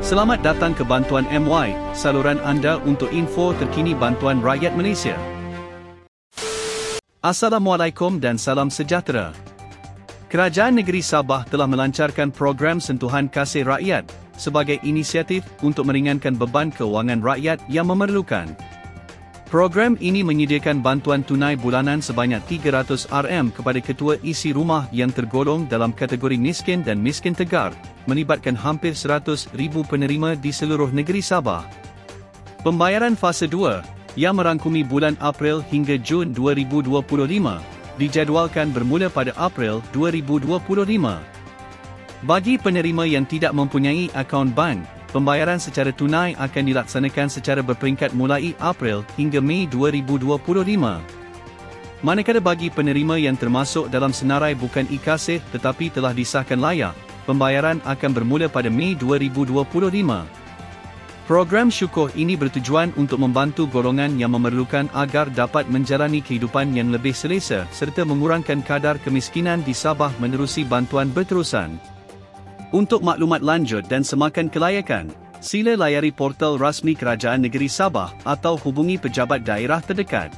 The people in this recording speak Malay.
Selamat datang ke Bantuan MY, saluran anda untuk info terkini bantuan rakyat Malaysia. Assalamualaikum dan salam sejahtera. Kerajaan Negeri Sabah telah melancarkan program Sentuhan Kasih Rakyat sebagai inisiatif untuk meringankan beban kewangan rakyat yang memerlukan. Program ini menyediakan bantuan tunai bulanan sebanyak RM300 kepada ketua isi rumah yang tergolong dalam kategori miskin dan miskin tegar, melibatkan hampir 100,000 penerima di seluruh negeri Sabah. Pembayaran fasa 2, yang merangkumi bulan April hingga Jun 2025, dijadualkan bermula pada April 2025. Bagi penerima yang tidak mempunyai akaun bank, pembayaran secara tunai akan dilaksanakan secara berperingkat mulai April hingga Mei 2025. Manakala bagi penerima yang termasuk dalam senarai bukan e-kasih tetapi telah disahkan layak, pembayaran akan bermula pada Mei 2025. Program syukur ini bertujuan untuk membantu golongan yang memerlukan agar dapat menjalani kehidupan yang lebih selesa serta mengurangkan kadar kemiskinan di Sabah menerusi bantuan berterusan. Untuk maklumat lanjut dan semakan kelayakan, sila layari portal rasmi Kerajaan Negeri Sabah atau hubungi pejabat daerah terdekat.